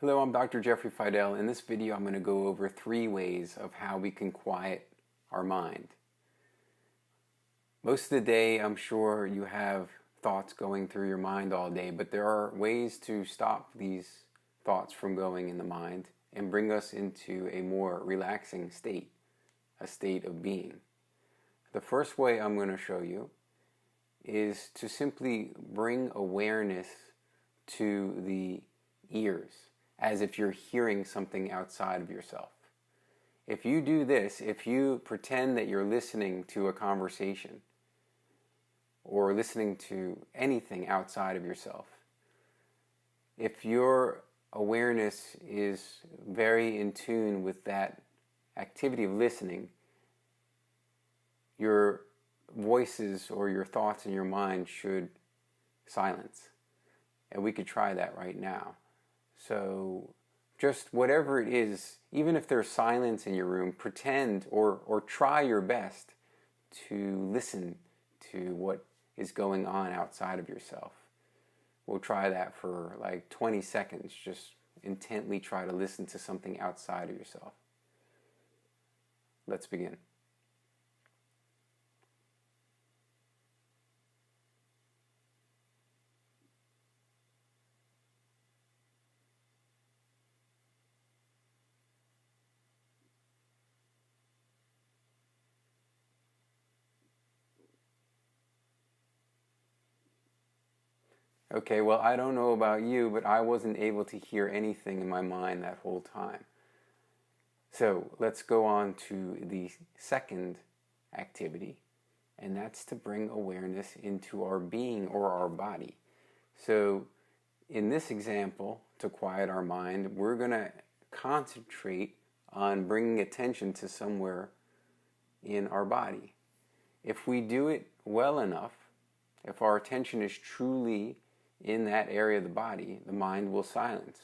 Hello, I'm Dr. Jeffrey Fidel. In this video, I'm going to go over 3 ways of how we can quiet our mind. Most of the day, I'm sure you have thoughts going through your mind all day, but there are ways to stop these thoughts from going in the mind and bring us into a more relaxing state, a state of being. The first way I'm going to show you is to simply bring awareness to the ears, as if you're hearing something outside of yourself. If you do this, if you pretend that you're listening to a conversation or listening to anything outside of yourself, if your awareness is very in tune with that activity of listening, your voices or your thoughts in your mind should silence. And we could try that right now. So just whatever it is, even if there's silence in your room, pretend or try your best to listen to what is going on outside of yourself. We'll try that for like 20 seconds. Just intently try to listen to something outside of yourself. Let's begin. Okay, well, I don't know about you, but I wasn't able to hear anything in my mind that whole time. So let's go on to the second activity, and that's to bring awareness into our being or our body. So in this example, to quiet our mind, we're going to concentrate on bringing attention to somewhere in our body. If we do it well enough, if our attention is truly in that area of the body, the mind will silence.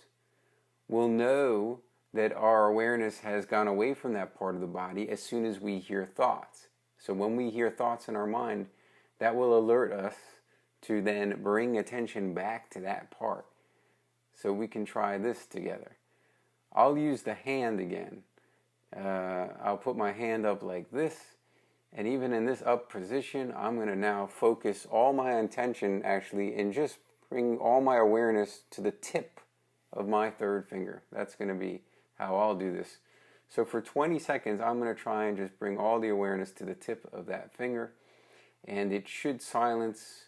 We'll know that our awareness has gone away from that part of the body as soon as we hear thoughts. So when we hear thoughts in our mind, that will alert us to then bring attention back to that part. So we can try this together. I'll use the hand again. I'll put my hand up like this. And even in this up position, I'm going to now focus all my attention actually and just bring all my awareness to the tip of my third finger. That's going to be how I'll do this. So for 20 seconds, I'm going to try and just bring all the awareness to the tip of that finger. And it should silence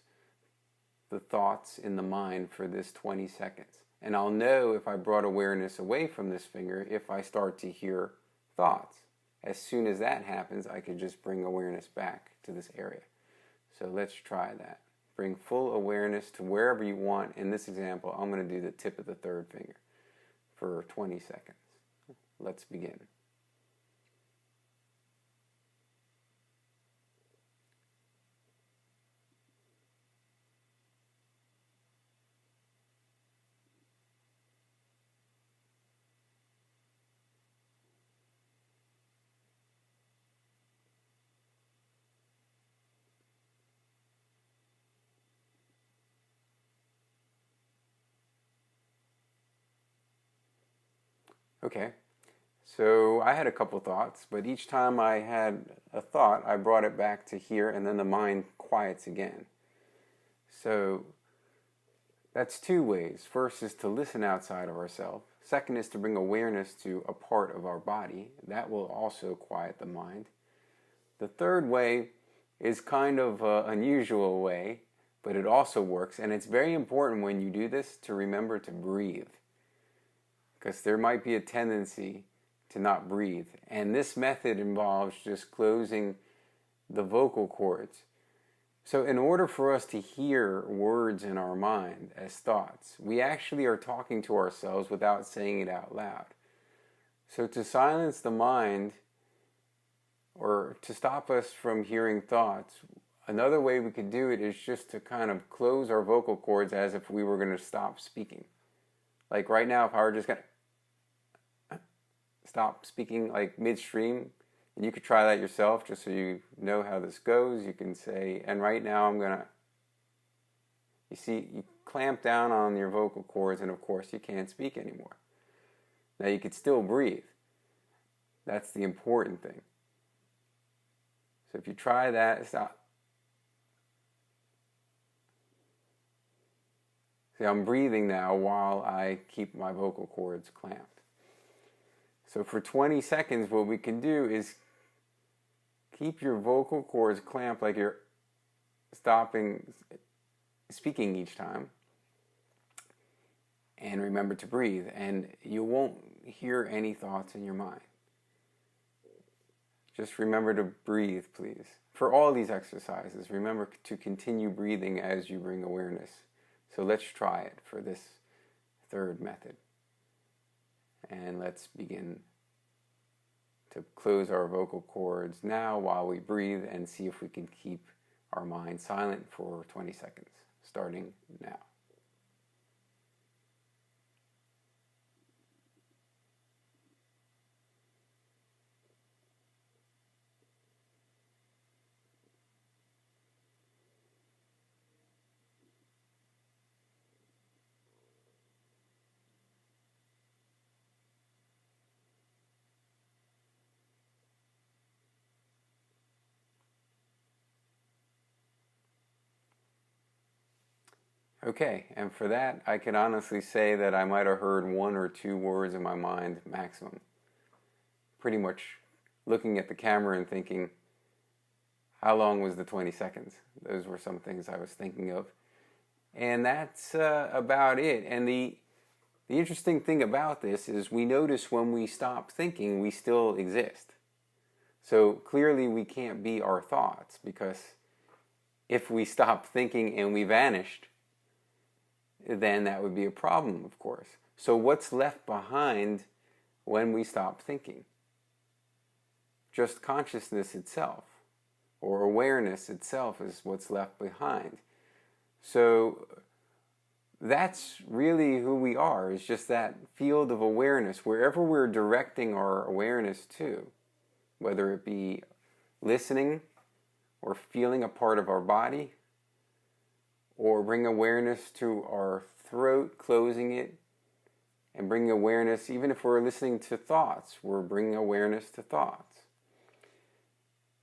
the thoughts in the mind for this 20 seconds. And I'll know if I brought awareness away from this finger if I start to hear thoughts. As soon as that happens, I could just bring awareness back to this area. So let's try that. Bring full awareness to wherever you want. In this example, I'm going to do the tip of the third finger for 20 seconds. Let's begin. Okay, so I had a couple thoughts, but each time I had a thought, I brought it back to here, and then the mind quiets again. So that's 2 ways. First is to listen outside of ourselves. Second is to bring awareness to a part of our body. That will also quiet the mind. The third way is kind of an unusual way, but it also works. And it's very important when you do this to remember to breathe, because there might be a tendency to not breathe. And this method involves just closing the vocal cords. So in order for us to hear words in our mind as thoughts, we actually are talking to ourselves without saying it out loud. So to silence the mind, or to stop us from hearing thoughts, another way we could do it is just to kind of close our vocal cords as if we were going to stop speaking. Like right now, if I were just going to stop speaking like midstream, and you could try that yourself just so you know how this goes. You can say, and right now I'm going to, you see, you clamp down on your vocal cords, and of course you can't speak anymore. Now you could still breathe. That's the important thing. So if you try that, stop. See, I'm breathing now while I keep my vocal cords clamped. So for 20 seconds, what we can do is keep your vocal cords clamped like you're stopping speaking each time. And remember to breathe. And you won't hear any thoughts in your mind. Just remember to breathe, please. For all these exercises, remember to continue breathing as you bring awareness. So let's try it for this third method. And let's begin to close our vocal cords now while we breathe and see if we can keep our mind silent for 20 seconds, starting now. Okay, and for that, I can honestly say that I might have heard 1 or 2 words in my mind maximum. Pretty much looking at the camera and thinking, how long was the 20 seconds? Those were some things I was thinking of. And that's about it. And the interesting thing about this is we notice when we stop thinking, we still exist. So clearly we can't be our thoughts, because if we stop thinking and we vanished, then that would be a problem, of course. So what's left behind when we stop thinking? Just consciousness itself, or awareness itself, is what's left behind. So that's really who we are, is just that field of awareness. Wherever we're directing our awareness to, whether it be listening or feeling a part of our body, or bring awareness to our throat, closing it, and bring awareness, even if we're listening to thoughts, we're bringing awareness to thoughts.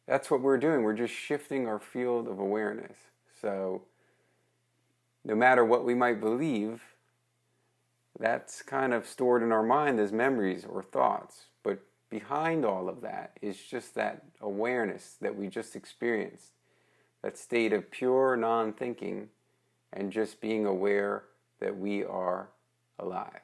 That's what we're doing. We're just shifting our field of awareness. So no matter what we might believe, that's kind of stored in our mind as memories or thoughts. But behind all of that is just that awareness that we just experienced, that state of pure non-thinking, and just being aware that we are alive.